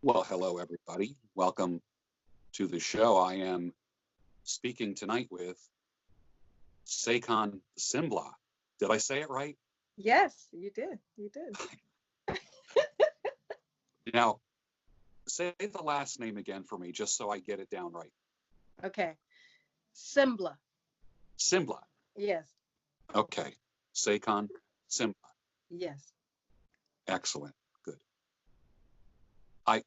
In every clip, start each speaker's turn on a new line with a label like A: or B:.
A: Well, hello, everybody. Welcome to the show. I am speaking tonight with Saycon Sengbloh. Did I say it right?
B: Yes, you did. You did.
A: Now, say the last name again for me, just so I get it down right.
B: Okay. Sembla.
A: Sengbloh.
B: Yes.
A: Okay. Saycon Sengbloh.
B: Yes.
A: Excellent. Good. I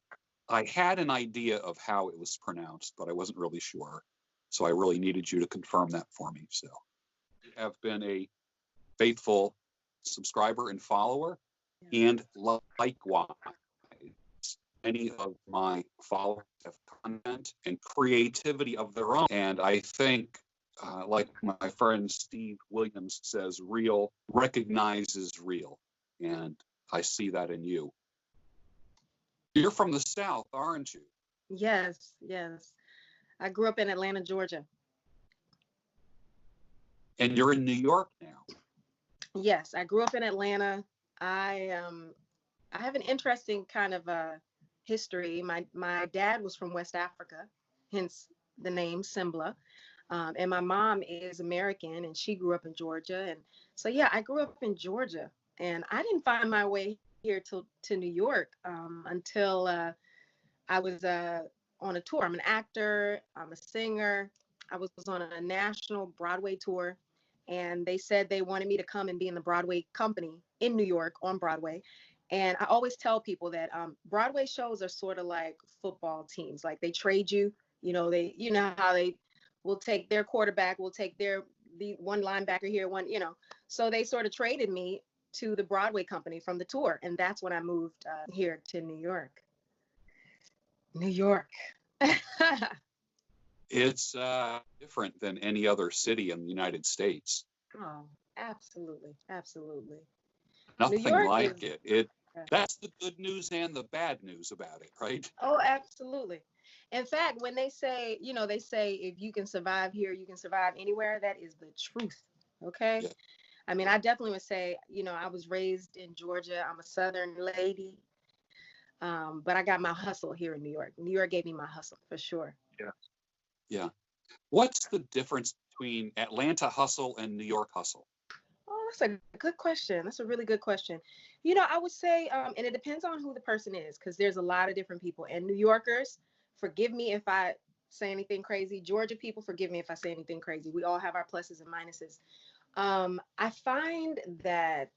A: I had an idea of how it was pronounced, but I wasn't really sure. So I really needed you to confirm that for me. So you have been a faithful subscriber and follower,
B: Yeah.
A: and likewise, many of my followers have content and creativity of their own. And I think, like my friend Steve Williams says, real recognizes real. And I see that in you. You're from the South, aren't you?
B: Yes. Yes. I grew up in Atlanta, Georgia.
A: And you're in New York now.
B: Yes, I grew up in Atlanta. I have an interesting kind of history. My dad was from West Africa, hence the name Sembla. And my mom is American and she grew up in Georgia. And so yeah, I grew up in Georgia and I didn't find my way here to New York until I was on a tour. I'm an actor, I'm a singer. I was on a national Broadway tour, and they said they wanted me to come and be in the Broadway company in New York on Broadway. And I always tell people that Broadway shows are sort of like football teams. Like they trade you, you know how they will take their quarterback, will take the one linebacker here, one, So they sort of traded me to the Broadway company from the tour, and that's when I moved here to New York. New York.
A: It's different than any other city in the United States.
B: Oh, absolutely. Absolutely. New
A: Nothing
B: York
A: like
B: is,
A: it. That's the good news and the bad news about it, right?
B: oh, absolutely. In fact, when they say if you can survive here, you can survive anywhere, that is the truth. Okay.
A: Yeah.
B: I mean, I definitely would say, I was raised in Georgia. I'm a Southern lady. But I got my hustle here in New York. New York gave me my hustle for sure.
A: Yeah. Yeah. What's the difference between Atlanta hustle and New York hustle?
B: Oh, that's a good question. That's a really good question. I would say, and it depends on who the person is, because there's a lot of different people. And New Yorkers, forgive me if I say anything crazy. Georgia people, forgive me if I say anything crazy. We all have our pluses and minuses. I find that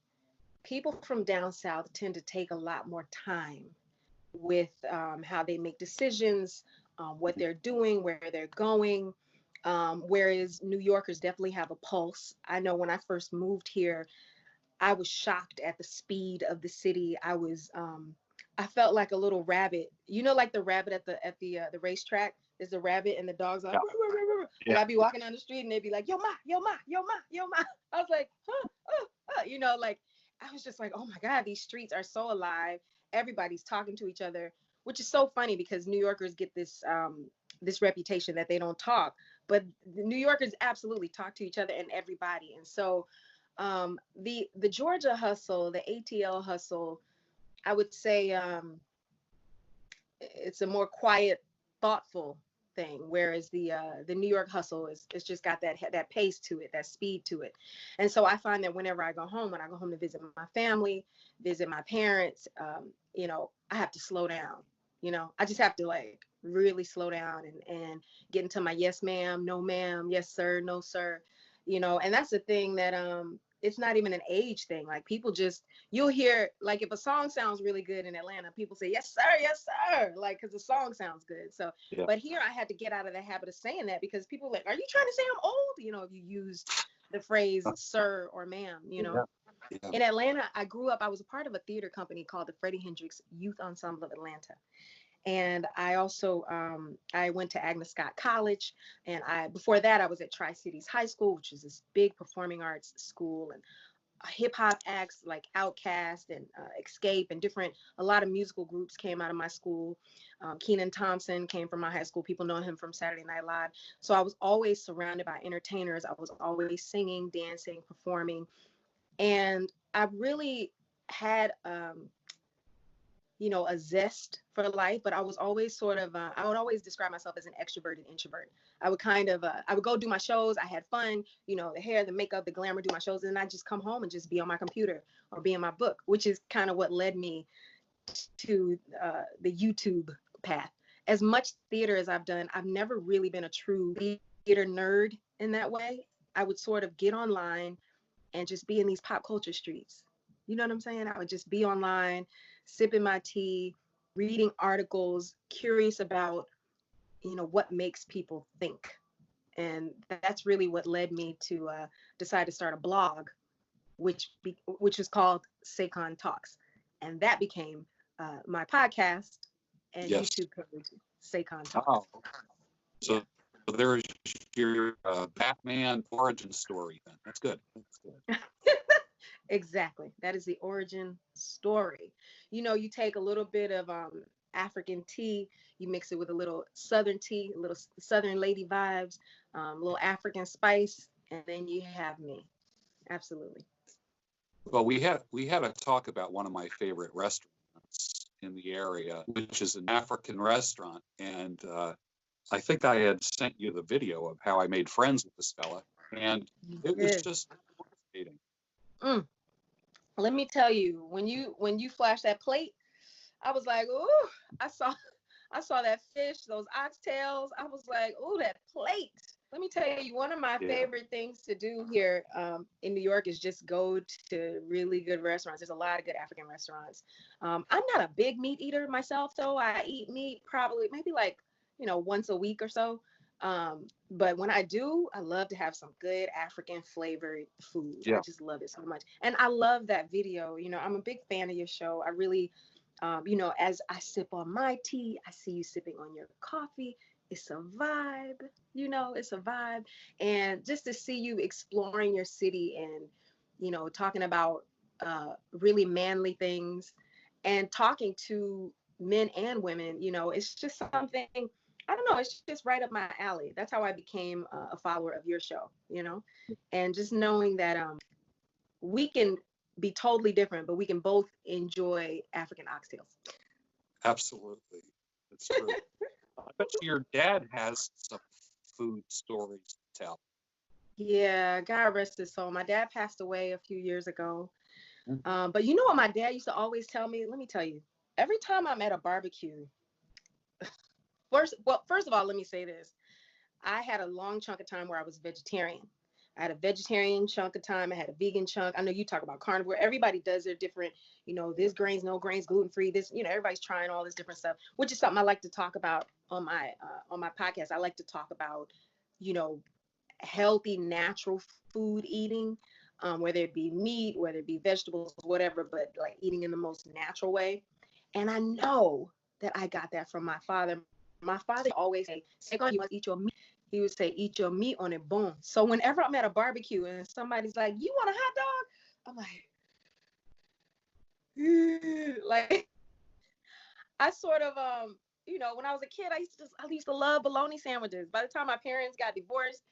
B: people from down south tend to take a lot more time with how they make decisions, what they're doing, where they're going. Whereas New Yorkers definitely have a pulse. I know when I first moved here, I was shocked at the speed of the city. I felt like a little rabbit. Like the rabbit at the racetrack. There's the rabbit and the dog's like,
A: Yeah.
B: "Ruh, ruh, ruh, ruh." Well,
A: Yeah.
B: I'd be walking down the street and they'd be like, yo ma, yo ma, yo ma, yo ma. I was like, huh, like I was just like, oh my God, these streets are so alive. Everybody's talking to each other, which is so funny because New Yorkers get this reputation that they don't talk, but the New Yorkers absolutely talk to each other and everybody. And so the Georgia hustle, the ATL hustle, I would say it's a more quiet, thoughtful thing, whereas the New York hustle is just got that pace to it, that speed to it. And so I find that whenever I go home, when I go home to visit my family, visit my parents, I have to slow down. I just have to like really slow down and get into my yes ma'am, no ma'am, yes sir, no sir. And that's the thing that it's not even an age thing. Like people just, you'll hear, like if a song sounds really good in Atlanta, people say yes sir, like because the song sounds good. So
A: Yeah.
B: but here I had to get out of the habit of saying that because people are like, are you trying to say I'm old, if you used the phrase sir or ma'am.
A: Yeah. Yeah.
B: In Atlanta, I was a part of a theater company called the Freddie Hendrix Youth Ensemble of Atlanta. And I also I went to Agnes Scott College, and before that I was at Tri-Cities High School, which is this big performing arts school, and hip hop acts like Outkast and Escape and a lot of musical groups came out of my school. Kenan Thompson came from my high school. People know him from Saturday Night Live. So I was always surrounded by entertainers. I was always singing, dancing, performing, and I really had a zest for life, but I was always sort of, I would always describe myself as an extroverted introvert. I would kind of, I would go do my shows. I had fun, the hair, the makeup, the glamour, do my shows. And I just come home and just be on my computer or be in my book, which is kind of what led me to the YouTube path. As much theater as I've done, I've never really been a true theater nerd in that way. I would sort of get online and just be in these pop culture streets. You know what I'm saying? I would just be online, sipping my tea, reading articles, curious about, what makes people think. And that's really what led me to decide to start a blog, which was called Saycon Talks. And that became my podcast and
A: Yes.
B: YouTube page, Saycon Talks.
A: Oh, so there's your Batman origin story then. That's good. That's good.
B: Exactly. That is the origin story. You take a little bit of African tea, you mix it with a little Southern tea, a little Southern lady vibes, a little African spice, and then you have me. Absolutely.
A: Well, we had a talk about one of my favorite restaurants in the area, which is an African restaurant, and I think I had sent you the video of how I made friends with this fella, and it was
B: Yes.
A: just fascinating.
B: Mm. Let me tell you, when you flash that plate, I was like, ooh, I saw that fish, those oxtails. I was like, ooh, that plate. Let me tell you, one of my
A: Yeah.
B: favorite things to do here in New York is just go to really good restaurants. There's a lot of good African restaurants. I'm not a big meat eater myself, though. I eat meat probably maybe like, once a week or so. But when I do, I love to have some good African flavored food. I
A: Yeah.
B: just love it so much. And I love that video. I'm a big fan of your show. I really, as I sip on my tea, I see you sipping on your coffee. It's a vibe, it's a vibe. And just to see you exploring your city and, talking about really manly things and talking to men and women, it's just something, I don't know, it's just right up my alley. That's how I became a follower of your show. And just knowing that we can be totally different, but we can both enjoy African oxtails.
A: Absolutely. That's true. I bet you your dad has some food stories to tell.
B: Yeah, God rest his soul. My dad passed away a few years ago.
A: Mhm.
B: But you know what my dad used to always tell me? Let me tell you. Every time I'm at a barbecue, first of all, let me say this. I had a long chunk of time where I was vegetarian. I had a vegetarian chunk of time. I had a vegan chunk. I know you talk about carnivore. Everybody does their different, this grains, no grains, gluten free. This, everybody's trying all this different stuff, which is something I like to talk about on my podcast. I like to talk about, you know, healthy, natural food eating, whether it be meat, whether it be vegetables, whatever, but like eating in the most natural way. And I know that I got that from my father. My father always say, "Saycon, you must eat your meat." He would say, "Eat your meat on a bone." So whenever I'm at a barbecue and somebody's like, "You want a hot dog?" I'm like, like I sort of when I was a kid, I used to love bologna sandwiches. By the time my parents got divorced,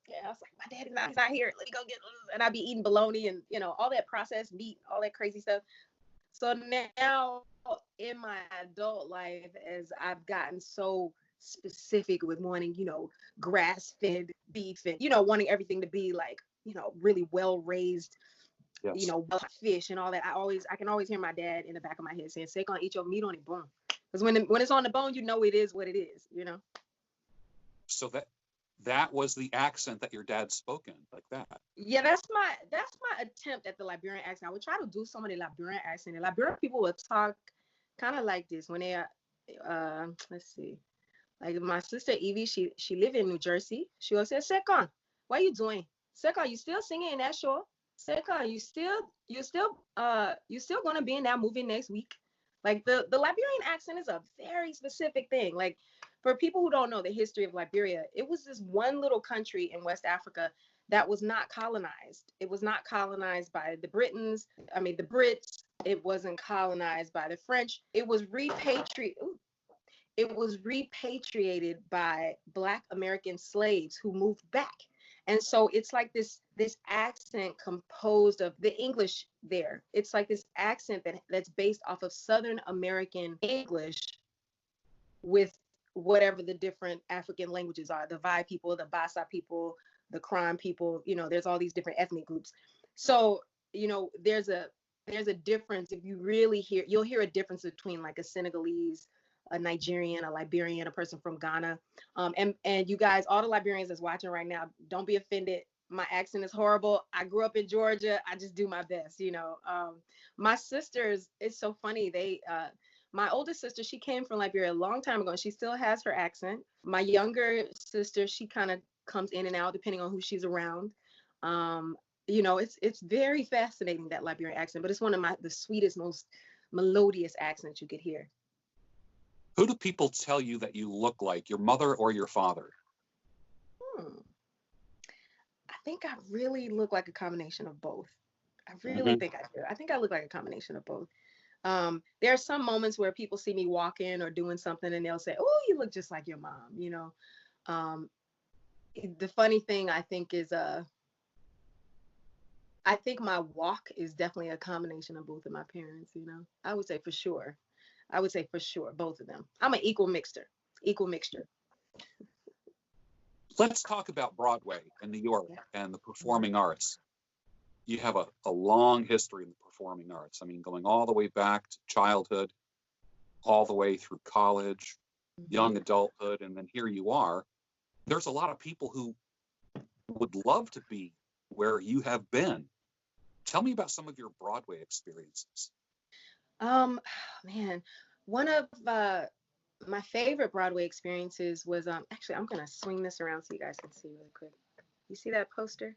B: yeah, I was like, my daddy's not, he's not here. Let me go get, and I'd be eating bologna and all that processed meat, all that crazy stuff. So now in my adult life, as I've gotten so specific with wanting, grass-fed beef and wanting everything to be like, really well raised,
A: Yes.
B: fish and all that. I can always hear my dad in the back of my head saying, "Saycon, eat your meat on the bone," because when it's on the bone, it is what it is.
A: So that was the accent that your dad spoke in, like that.
B: Yeah, that's my attempt at the Liberian accent. I would try to do some of the Liberian accent. The Liberian people will talk kind of like this when they are. Let's see. Like my sister Evie, she live in New Jersey. She will say, "Saycon, what are you doing? Saycon, you still singing in that show? Saycon, you still gonna be in that movie next week?" Like the Liberian accent is a very specific thing. Like for people who don't know the history of Liberia, it was this one little country in West Africa that was not colonized. It was not colonized by the Britons. I mean the Brits. It wasn't colonized by the French. It was repatriated by Black American slaves who moved back. And so it's like this this accent composed of the English there. It's like this accent that's based off of Southern American English with whatever the different African languages are, the Vai people, the Basa people, the Kron people, there's all these different ethnic groups. So, there's a difference. If you really you'll hear a difference between like a Senegalese, a Nigerian, a Liberian, a person from Ghana. And you guys, all the Liberians that's watching right now, don't be offended. My accent is horrible. I grew up in Georgia. I just do my best. My sisters, it's so funny. My oldest sister, she came from Liberia a long time ago, and she still has her accent. My younger sister, she kind of comes in and out depending on who she's around. It's very fascinating, that Liberian accent, but it's one of the sweetest, most melodious accents you could hear.
A: Who do people tell you that you look like, your mother or your father?
B: I think I really look like a combination of both. I really think I do. I think I look like a combination of both. There are some moments where people see me walking or doing something and they'll say, "Oh, you look just like your mom." The funny thing I think is, I think my walk is definitely a combination of both of my parents. I would say for sure. Both of them. I'm an equal mixture.
A: Let's talk about Broadway in New York and the performing arts. You have a long history in the performing arts. I mean, going all the way back to childhood, all the way through college, young adulthood, and then here you are. There's a lot of people who would love to be where you have been. Tell me about some of your Broadway experiences.
B: Man, one of my favorite Broadway experiences was, actually, I'm gonna swing this around so you guys can see really quick. You see that poster?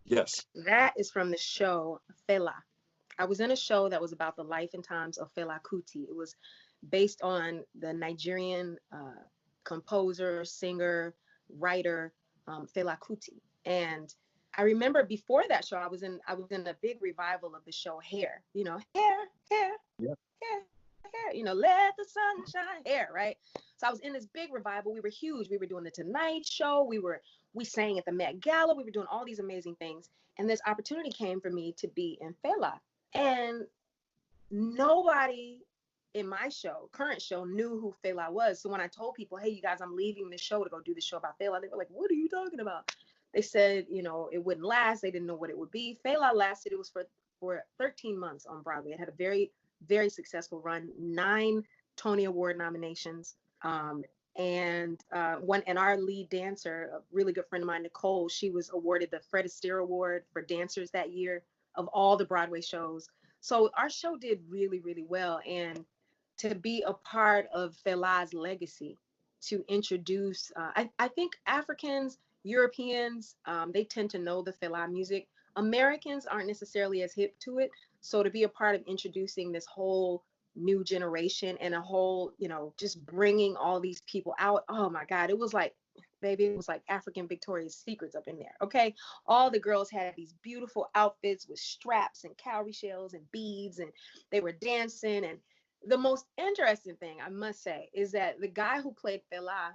A: Yes.
B: That is from the show Fela. I was in a show that was about the life and times of Fela Kuti. It was based on the Nigerian composer, singer, writer, Fela Kuti. And I remember before that show, I was in a big revival of the show Hair. Hair,
A: Yeah.
B: hair. Let the sun shine. Hair, right? So I was in this big revival. We were huge. We were doing the Tonight Show. We sang at the Met Gala. We were doing all these amazing things. And this opportunity came for me to be in Fela. And nobody in my current show, knew who Fela was. So when I told people, "Hey, you guys, I'm leaving the show to go do the show about Fela," they were like, "What are you talking about?" They said, it wouldn't last. They didn't know what it would be. Fela lasted. It was for 13 months on Broadway. It had a very, very successful run, 9 Tony Award nominations. And our lead dancer, a really good friend of mine, Nicole, she was awarded the Fred Astaire Award for dancers that year of all the Broadway shows. So our show did really, really well. And to be a part of Fela's legacy, to introduce, I think Africans, Europeans, they tend to know the Fela music. Americans aren't necessarily as hip to it. So to be a part of introducing this whole new generation and a whole, just bringing all these people out, oh my God, it was like, baby, it was like African Victoria's Secrets up in there. Okay. All the girls had these beautiful outfits with straps and cowrie shells and beads, and they were dancing. And the most interesting thing, I must say, is that the guy who played Fela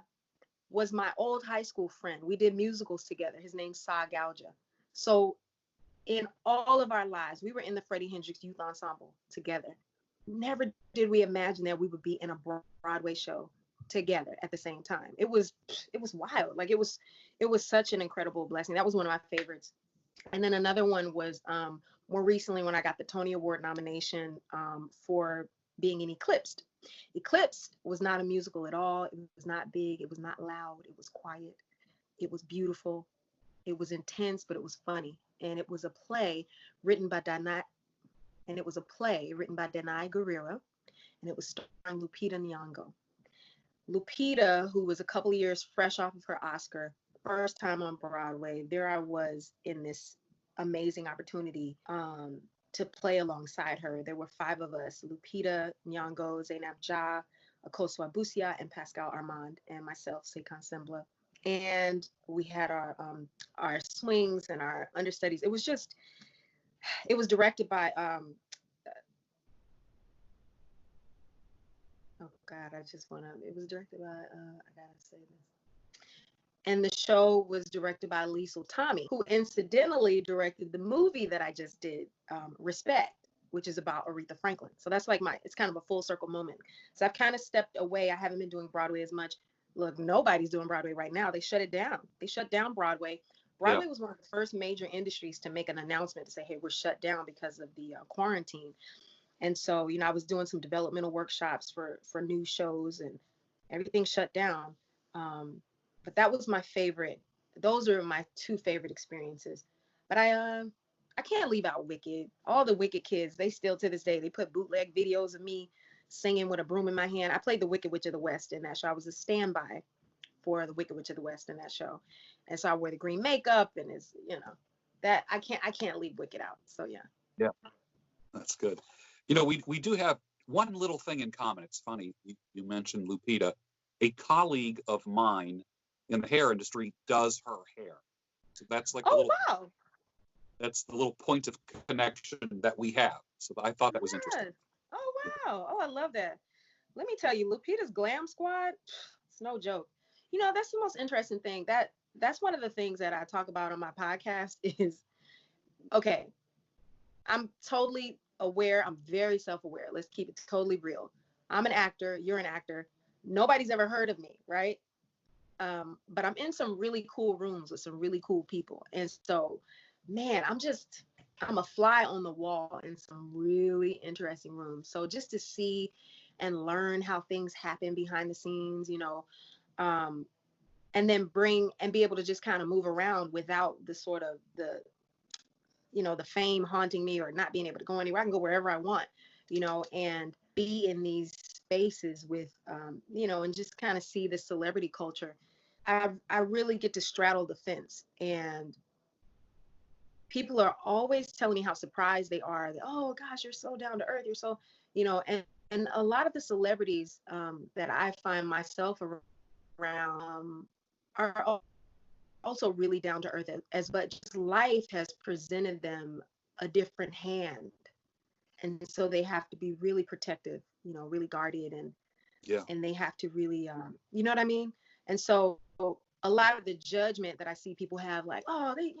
B: was my old high school friend. We did musicals together. His name's Sa Gauja. So in all of our lives, we were in the Freddie Hendrix Youth Ensemble together. Never did we imagine that we would be in a Broadway show together at the same time. It was wild. Like it was such an incredible blessing. That was one of my favorites. And then another one was more recently when I got the Tony Award nomination for being in Eclipsed. Eclipsed was not a musical at all. It was not big. It was not loud. It was quiet. It was beautiful. It was intense, but it was funny. And it was a play written by Danai Guerrero, and it was starring Lupita Nyong'o. Lupita, who was a couple of years fresh off of her Oscar, first time on Broadway, there I was in this amazing opportunity to play alongside her. There were 5 of us: Lupita Nyong'o, Zainab Ja, Akosua Busia, and Pascal Armand, and myself, Saycon Sengbloh. And we had our swings and our understudies. It was directed by oh God, it was directed by I gotta say this. And the show was directed by Lisa Tommy, who incidentally directed the movie that I just did, Respect, which is about Aretha Franklin. So that's like it's kind of a full circle moment. So I've kind of stepped away. I haven't been doing Broadway as much. Look, nobody's doing Broadway right now. They shut it down. They shut down Broadway. Broadway was one of the first major industries to make an announcement to say, hey, we're shut down because of the quarantine. And so, I was doing some developmental workshops for new shows, and everything shut down. But that was my favorite. Those are my two favorite experiences. But I can't leave out Wicked. All the Wicked kids, they still to this day, they put bootleg videos of me singing with a broom in my hand. I played the Wicked Witch of the West in that show. I was a standby for the Wicked Witch of the West in that show. And so I wear the green makeup, and it's, that I can't leave Wicked out. So yeah.
A: Yeah. That's good. We do have one little thing in common. It's funny. You mentioned Lupita. A colleague of mine in the hair industry does her hair. So that's like
B: wow.
A: That's the little point of connection that we have. So I thought that was interesting.
B: Oh, wow. Oh, I love that. Let me tell you, Lupita's Glam Squad, it's no joke. That's the most interesting thing. That's one of the things that I talk about on my podcast is, okay, I'm totally aware. I'm very self-aware. Let's keep it totally real. I'm an actor. You're an actor. Nobody's ever heard of me, right? But I'm in some really cool rooms with some really cool people. And so, man, I'm a fly on the wall in some really interesting rooms. So just to see and learn how things happen behind the scenes, and then be able to just kind of move around without the sort of the fame haunting me or not being able to go anywhere. I can go wherever I want, and be in these spaces with, and just kind of see the celebrity culture. I really get to straddle the fence, and people are always telling me how surprised they are that, oh gosh, you're so down to earth. You're so, and a lot of the celebrities that I find myself around are also really down to earth, but just life has presented them a different hand. And so they have to be really protective, really guarded, and they have to really, you know what I mean? And so a lot of the judgment that I see people have, like, oh, they,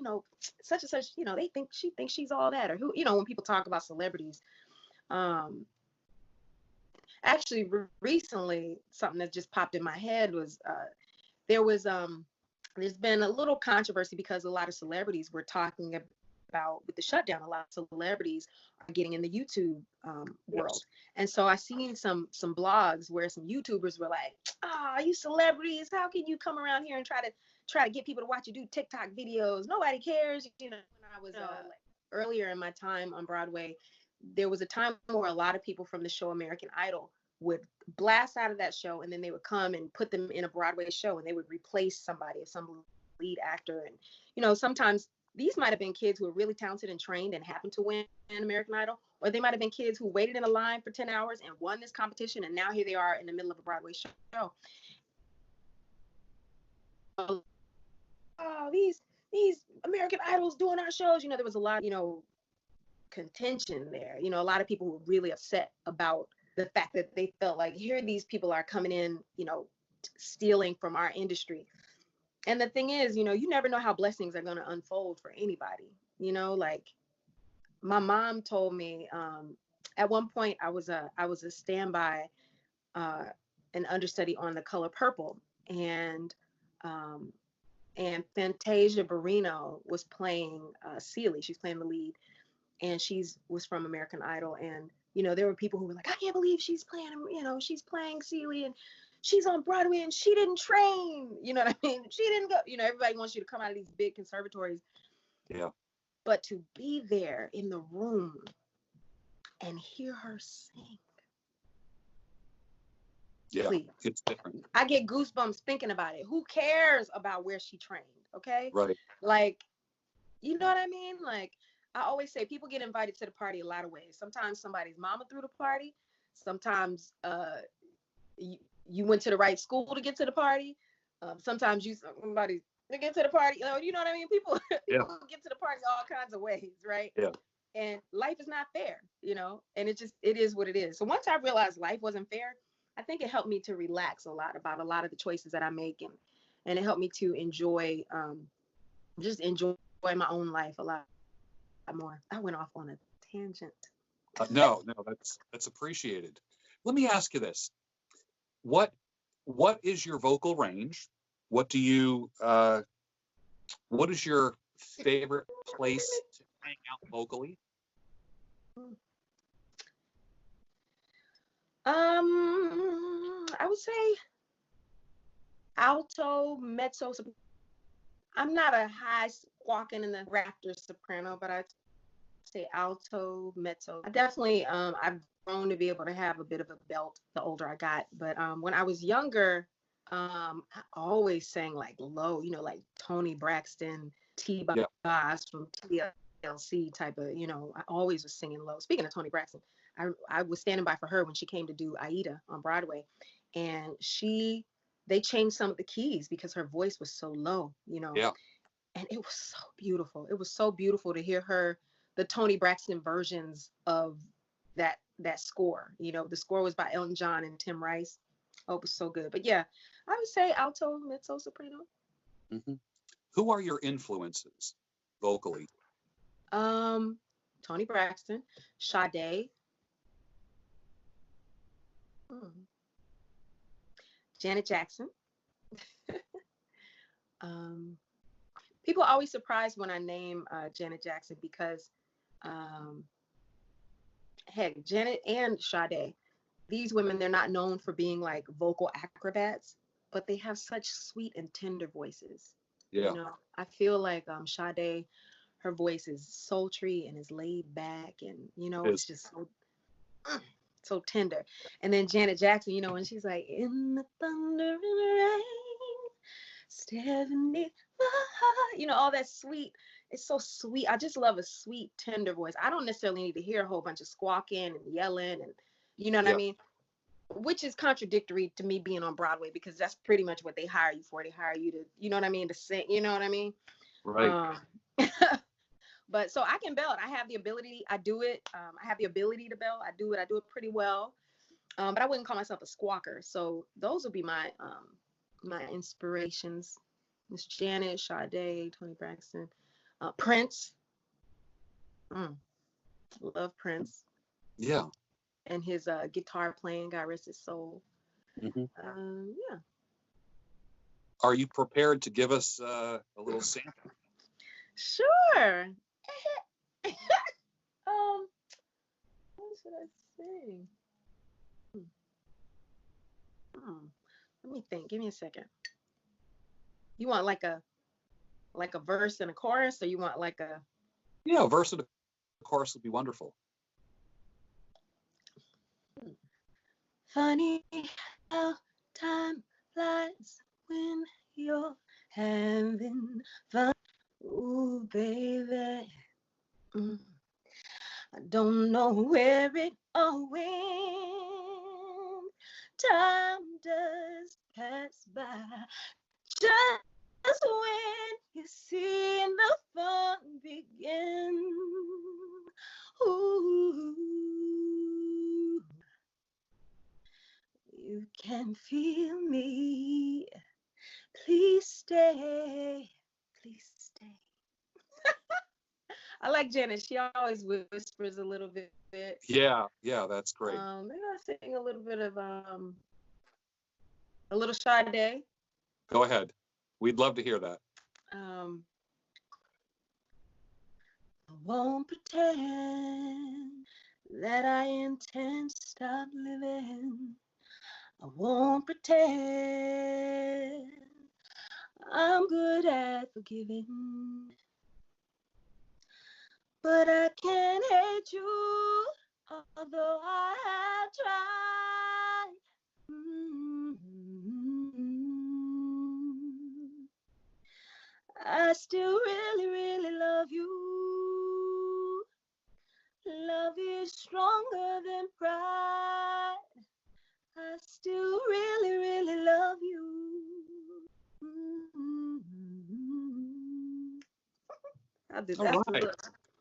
B: such and such, they think she thinks she's all that, or who, when people talk about celebrities, actually recently, something that just popped in my head was, there's been a little controversy because a lot of celebrities were talking about with the shutdown, a lot of celebrities are getting in the YouTube world. And so I seen some blogs where some YouTubers were like, you celebrities, how can you come around here and try to get people to watch you do TikTok videos? Nobody cares. When I was earlier in my time on Broadway, there was a time where a lot of people from the show American Idol would blast out of that show, and then they would come and put them in a Broadway show, and they would replace somebody, some lead actor. And sometimes these might have been kids who were really talented and trained and happened to win American Idol, or they might have been kids who waited in a line for 10 hours and won this competition, and now here they are in the middle of a Broadway show. Oh, these American Idols doing our shows. There was a lot, contention there. A lot of people were really upset about the fact that they felt like, here these people are coming in, stealing from our industry. And the thing is, you never know how blessings are going to unfold for anybody. Like my mom told me, at one point I was a standby, an understudy on The Color Purple, and Fantasia Barrino was playing Celie. She's playing the lead, and was from American Idol. And there were people who were like, I can't believe she's playing Celie, and she's on Broadway, and she didn't train. You know what I mean? She didn't go. Everybody wants you to come out of these big conservatories.
A: Yeah.
B: But to be there in the room and hear her sing.
A: Yeah,
B: please.
A: It's different.
B: I get goosebumps thinking about it. Who cares about where she trained? Okay.
A: Right.
B: Like, you know what I mean? Like, I always say people get invited to the party a lot of ways. Sometimes somebody's mama threw the party. Sometimes you went to the right school to get to the party. Sometimes somebody to get to the party. You know what I mean? People get to the party all kinds of ways, right?
A: Yeah.
B: And life is not fair, and it is what it is. So once I realized life wasn't fair, I think it helped me to relax a lot about a lot of the choices that I make and it helped me to enjoy, just enjoy my own life a lot more. I went off on a tangent.
A: No, that's appreciated. Let me ask you this: what is your vocal range? What do you what is your favorite place to hang out vocally?
B: I would say alto, mezzo. I'm not a high squawking in the rafters soprano, but I'd say alto, mezzo. I definitely, I've grown to be able to have a bit of a belt the older I got. But when I was younger, I always sang like low, like Toni Braxton,
A: Yeah.
B: Boz from TLC type of, I always was singing low. Speaking of Toni Braxton, I was standing by for her when she came to do Aida on Broadway, and they changed some of the keys because her voice was so low,
A: Yeah.
B: and it was so beautiful. It was so beautiful to hear the Toni Braxton versions of that score. The score was by Elton John and Tim Rice. Oh, it was so good. But yeah, I would say alto, mezzo, soprano.
A: Mm-hmm. Who are your influences vocally?
B: Toni Braxton, Sade, Janet Jackson. People are always surprised when I name Janet Jackson because, heck, Janet and Sade, these women, they're not known for being like vocal acrobats, but they have such sweet and tender voices.
A: Yeah.
B: I feel like Sade, her voice is sultry and is laid back, and it's just so tender. And then Janet Jackson, when she's like, in the thunder and rain, Stephanie, all that sweet. It's so sweet. I just love a sweet, tender voice. I don't necessarily need to hear a whole bunch of squawking and yelling, and you know what I mean? Which is contradictory to me being on Broadway, because that's pretty much what they hire you for. They hire you to, you know what I mean, to sing, you know what I mean?
A: Right.
B: But so I can belt. I have the ability. I do it. I have the ability to belt. I do it pretty well. But I wouldn't call myself a squawker. So those would be my inspirations. Miss Janet, Sade, Toni Braxton, Prince. Love Prince.
A: Yeah.
B: And his guitar playing, God rest his soul.
A: Mm-hmm.
B: Yeah.
A: Are you prepared to give us a little sample?
B: Sure. What should I sing? Let me think. Give me a second. You want like a verse and a chorus, or you want like a
A: Yeah, verse and a chorus would be wonderful.
B: Funny how time flies when you're having fun. Ooh, baby. I don't know where it all went. Time does pass by. Just when you see the fun begin. Ooh, you can feel me. Please stay. Please stay. I like Janet. She always whispers a little bit.
A: Yeah, that's great.
B: Maybe I'll sing a little bit of a little Sade.
A: Go ahead. We'd love to hear that.
B: I won't pretend that I intend to stop living. I won't pretend I'm good at forgiving. But I can't hate you, although I have tried. I still really, really love you. Love is stronger than pride. I still really, really love you. I'll do that.
A: All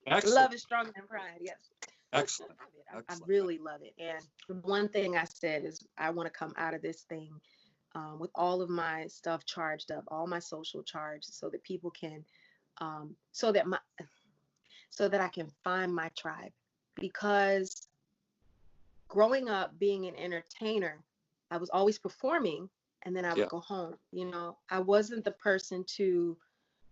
A: right.
B: Love is stronger than pride. Yes.
A: Excellent.
B: I really love it. And one thing I said is I want to come out of this thing with all of my stuff charged up, all my social charged, so that people can, so that my, so that I can find my tribe. Because growing up being an entertainer, I was always performing, and then I would
A: Yeah.
B: go home. I wasn't the person to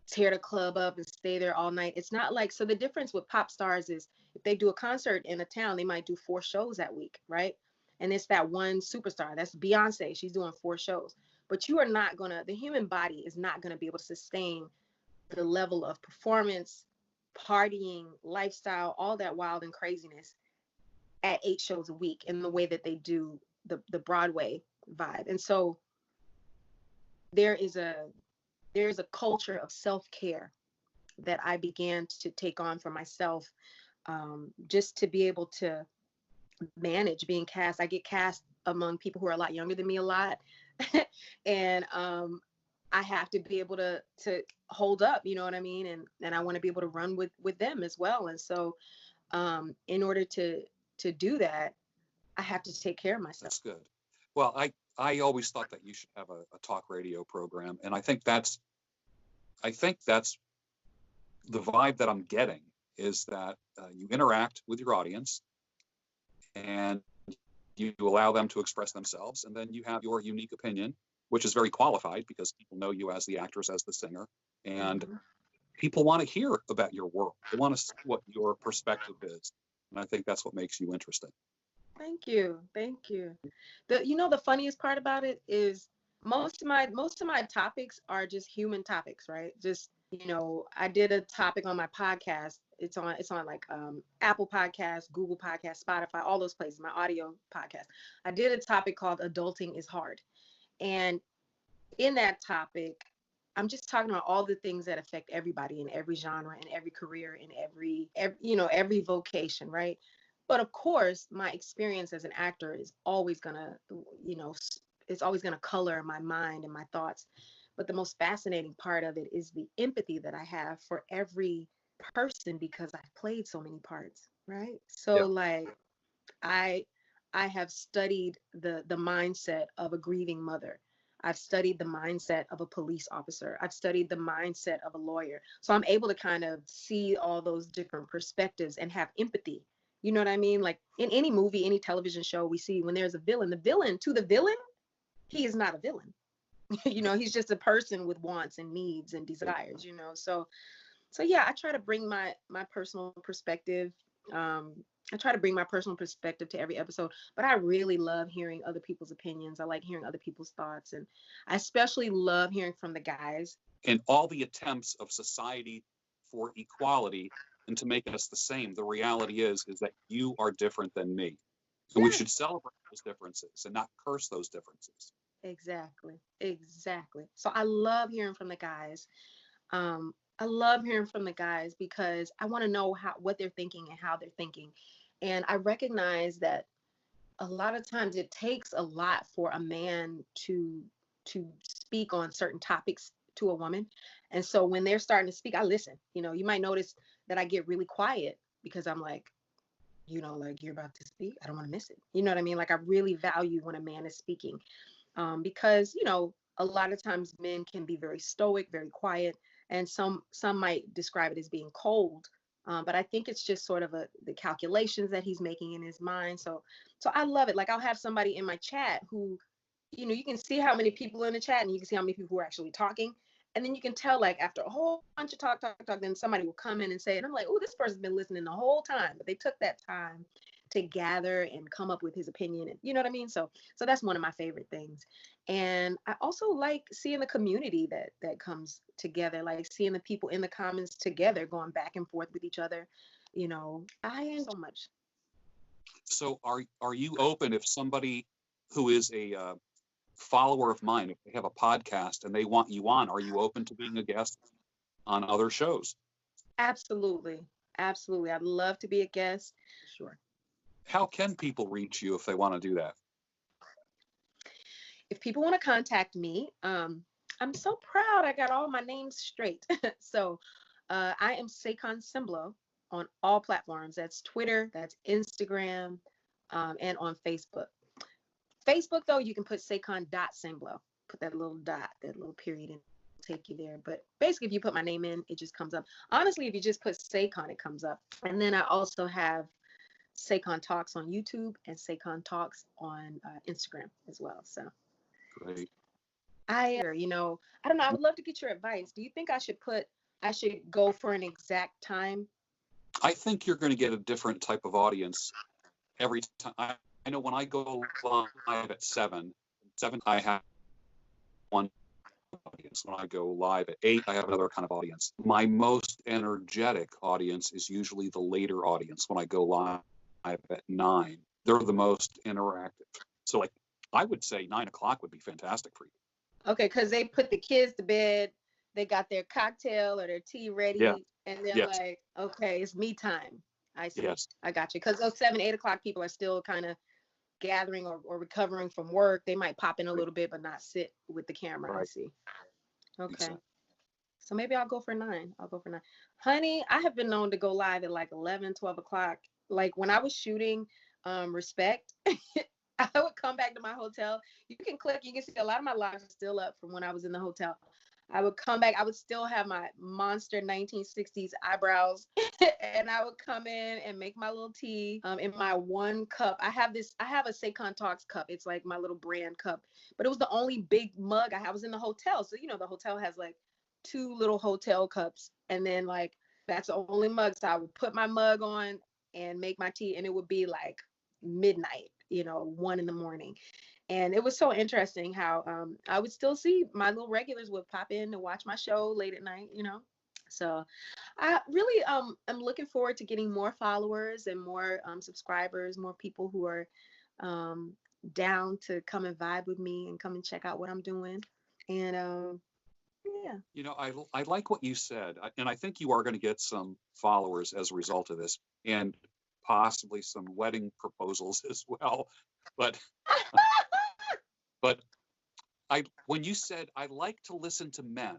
B: tear the club up and stay there all night. It's not like, so the difference with pop stars is if they do a concert in a town, they might do 4 shows that week, right? And it's that one superstar. That's Beyonce. She's doing 4 shows. But you are not gonna, the human body is not gonna be able to sustain the level of performance, partying, lifestyle, all that wild and craziness at 8 shows a week in the way that they do the Broadway vibe. And so there is a culture of self-care that I began to take on for myself, just to be able to manage being cast. I get cast among people who are a lot younger than me a lot. And I have to be able to hold up, you know what I mean? And I want to be able to run with them as well. And so in order to do that, I have to take care of myself.
A: That's good. Well, I always thought that you should have a talk radio program, and I think that's the vibe that I'm getting is that you interact with your audience and you allow them to express themselves, and then you have your unique opinion, which is very qualified because people know you as the actress, as the singer, and
B: Mhm.
A: people want to hear about your work. They want to see what your perspective is, and I think that's what makes you interesting.
B: Thank you. Thank you. The funniest part about it is most of my topics are just human topics, right? Just, I did a topic on my podcast. It's on like Apple Podcasts, Google Podcasts, Spotify, all those places, my audio podcast. I did a topic called Adulting is Hard. And in that topic, I'm just talking about all the things that affect everybody in every genre, in every career, in every vocation, right? But of course, my experience as an actor is always gonna, you know, it's always gonna color my mind and my thoughts. But the most fascinating part of it is the empathy that I have for every person because I've played so many parts, right? So
A: Yeah.
B: like I I have studied the mindset of a grieving mother. I've studied the mindset of a police officer. I've studied the mindset of a lawyer. So I'm able to kind of see all those different perspectives and have empathy. You know what I mean? Like in any movie, any television show, we see when there's a villain, the villain, he is not a villain. He's just a person with wants and needs and desires. So yeah, I try to bring my personal perspective. Um, I try to bring my personal perspective to every episode, but I really love hearing other people's opinions. I like hearing other people's thoughts, and I especially love hearing from the guys.
A: In all the attempts of society for equality and to make us the same, the reality is that you are different than me. And we
B: Yes,
A: should celebrate those differences and not curse those differences.
B: exactly, exactly. So I love hearing from the guys. I love hearing from the guys because I want to know what they're thinking and how they're thinking, and I recognize that a lot of times it takes a lot for a man to speak on certain topics to a woman. And so when they're starting to speak, I listen. You might notice that I get really quiet because I'm like, like you're about to speak, I don't want to miss it. You know what I mean? Like I really value when a man is speaking, because a lot of times men can be very stoic, very quiet, and some might describe it as being cold. But I think it's just sort of the calculations that he's making in his mind. So I love it. Like I'll have somebody in my chat who, you can see how many people are in the chat, and you can see how many people who are actually talking. And then you can tell, like, after a whole bunch of talk, then somebody will come in and say, and I'm like, oh, this person's been listening the whole time, but they took that time to gather and come up with his opinion. And you know what I mean? So that's one of my favorite things. And I also like seeing the community that comes together, like seeing the people in the comments together, going back and forth with each other. I enjoy so much.
A: So are you open if somebody who is a follower of mine, if they have a podcast and they want you on, are you open to being a guest on other shows?
B: Absolutely. Absolutely. I'd love to be a guest. Sure.
A: How can people reach you if they want to do that?
B: If people want to contact me, I'm so proud I got all my names straight. So I am Saycon Sengbloh on all platforms. That's Twitter, that's Instagram, and on Facebook. Facebook, though, you can put Saycon.Sengbloh. put that little dot, that little period in, take you there. But basically, if you put my name in, it just comes up. Honestly, if you just put Saycon, it comes up. And then I also have Saycon Talks on YouTube and Saycon Talks on Instagram as well. So
A: Great.
B: I don't know. I would love to get your advice. Do you think I should go for an exact time?
A: I think you're going to get a different type of audience every time. I know when I go live at 7, I have one audience. When I go live at 8, I have another kind of audience. My most energetic audience is usually the later audience. When I go live at 9, they're the most interactive. So like, I would say 9 o'clock would be fantastic for you.
B: Okay, because they put the kids to bed, they got their cocktail or their tea ready,
A: Yeah.
B: and they're
A: Yes.
B: like, okay, it's me time. I see.
A: Yes.
B: I got you. Because those 7, 8 o'clock people are still kind of gathering or recovering from work. They might pop in a little bit, but not sit with the camera.
A: Right.
B: I see. Okay.
A: Exactly.
B: So maybe I'll go for 9. I'll go for 9. Honey, I have been known to go live at like 11, 12 o'clock. Like when I was shooting Respect, I would come back to my hotel. You can see a lot of my lives are still up from when I was in the hotel. I would come back. I would still have my monster 1960s eyebrows, and I would come in and make my little tea in my one cup. I have a Saycon Talks cup. It's like my little brand cup, but it was the only big mug I was in the hotel. So the hotel has like 2 little hotel cups, and then like that's the only mug. So I would put my mug on and make my tea, and it would be like midnight, 1 in the morning. And it was so interesting how I would still see my little regulars would pop in to watch my show late at night, So I really am looking forward to getting more followers and more subscribers, more people who are down to come and vibe with me and come and check out what I'm doing. And yeah.
A: I like what you said, and I think you are going to get some followers as a result of this, and possibly some wedding proposals as well. But when you said I like to listen to men,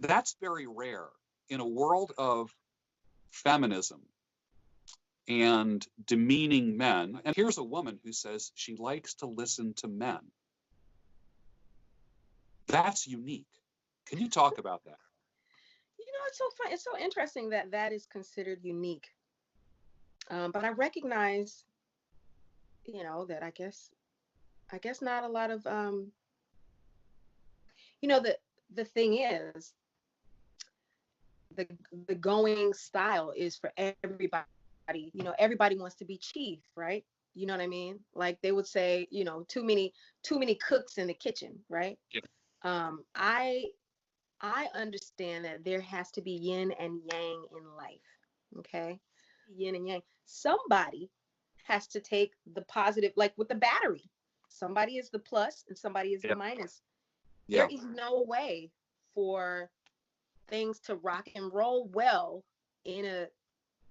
A: that's very rare in a world of feminism and demeaning men. And here's a woman who says she likes to listen to men. That's unique. Can you talk about that?
B: It's so fun. It's so interesting that is considered unique. But I recognize, that I guess not a lot of, the thing is, the going style is for everybody. Everybody wants to be chief, right? You know what I mean? Like they would say, too many cooks in the kitchen, right?
A: Yeah.
B: I understand that there has to be yin and yang in life. Okay? Yin and yang. Somebody has to take the positive, like with the battery. Somebody is the plus and somebody is the minus.
A: Yeah.
B: There is no way for things to rock and roll well in a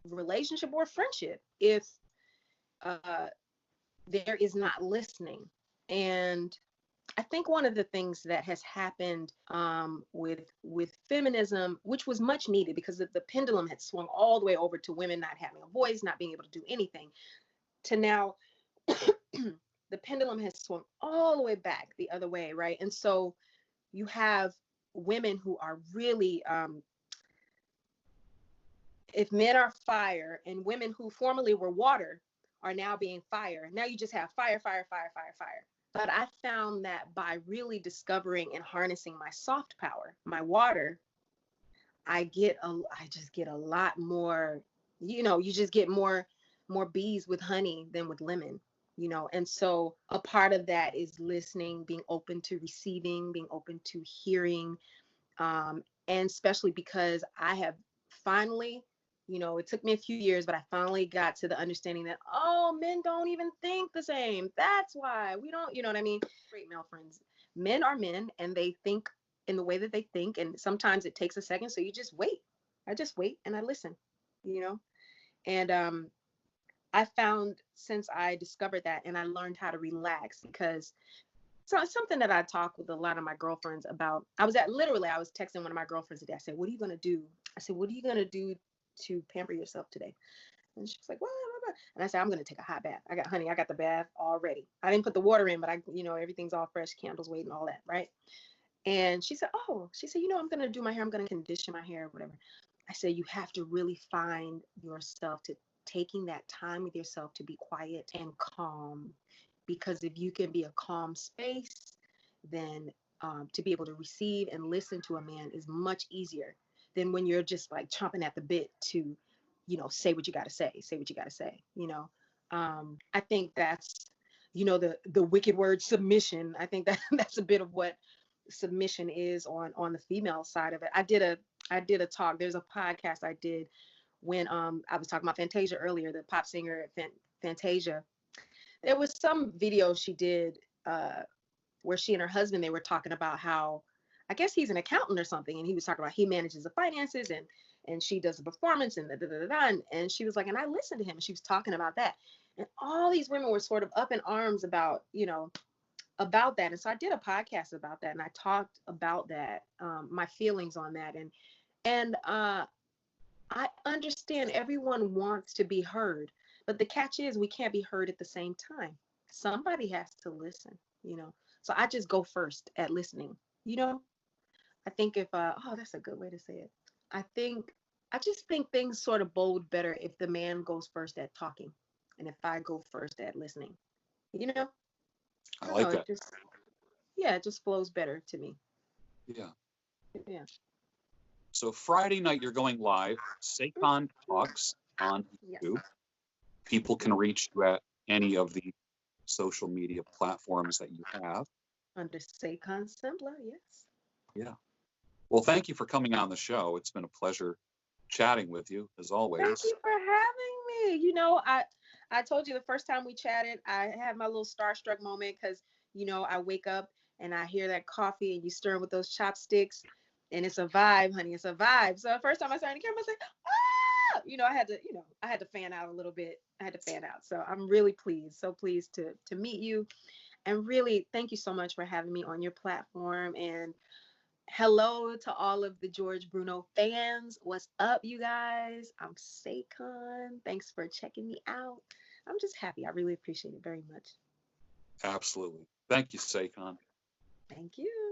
B: relationship or friendship if there is not listening. And I think one of the things that has happened with feminism, which was much needed because the pendulum had swung all the way over to women not having a voice, not being able to do anything, to now the pendulum has swung all the way back the other way, right? And so you have women who are really, if men are fire and women who formerly were water are now being fire, now you just have fire, fire, fire, fire, fire. But I found that by really discovering and harnessing my soft power, my water, I just get a lot more, you just get more bees with honey than with lemon, And so a part of that is listening, being open to receiving, being open to hearing, and especially because I have finally, it took me a few years, but I finally got to the understanding that, men don't even think the same. That's why we don't, you know what I mean? Great male friends. Men are men and they think in the way that they think. And sometimes it takes a second. So you just wait. I just wait and I listen, And I found since I discovered that and I learned how to relax because so it's something that I talk with a lot of my girlfriends about. I was texting one of my girlfriends today. I said, what are you going to do? I said, what are you going to do to pamper yourself today? And she was like, well, And I said, I'm going to take a hot bath. I got the bath already. I didn't put the water in, but everything's all fresh, candles waiting, all that. Right. And she said, I'm going to do my hair. I'm going to condition my hair, whatever. I said, you have to really find yourself to taking that time with yourself to be quiet and calm. Because if you can be a calm space, then to be able to receive and listen to a man is much easier than when you're just like chomping at the bit to, say what you got to say what you got to say. I think that's, the wicked word submission. I think that that's a bit of what submission is on the female side of it. I did a talk. There's a podcast I did when I was talking about Fantasia earlier, the pop singer Fantasia. There was some video she did where she and her husband, they were talking about how, I guess he's an accountant or something, and he was talking about he manages the finances and she does the performance and and she was like, and I listened to him, and she was talking about that, and all these women were sort of up in arms about about that. And so I did a podcast about that, and I talked about that, my feelings on that, and I understand everyone wants to be heard, but the catch is we can't be heard at the same time. Somebody has to listen. So I just go first at listening. You know, I think if that's a good way to say it. I think I just think things sort of bode better if the man goes first at talking, and if I go first at listening. You know, I
A: I
B: don't know.
A: like
B: It
A: that.
B: just Yeah, it just flows better to me.
A: Yeah.
B: Yeah.
A: So Friday night, you're going live, Saycon Talks on
B: Yes.
A: YouTube. People can reach you at any of the social media platforms that you have.
B: Under Saycon Sengbloh, yes.
A: Yeah. Well, thank you for coming on the show. It's been a pleasure chatting with you, as
B: Thank
A: always.
B: you for having me. I told you the first time we chatted, I had my little starstruck moment because, I wake up and I hear that coffee and you stir with those chopsticks, and it's a vibe, honey. It's a vibe. So the first time I saw it on the camera, I was like, ah, I had to fan out a little bit. I had to fan out. So I'm really pleased, so pleased to meet you. And really, thank you so much for having me on your platform. And hello to all of the George Bruno fans. What's up, you guys? I'm Saycon. Thanks for checking me out. I'm just happy. I really appreciate it very much.
A: Absolutely. Thank you, Saycon.
B: Thank you.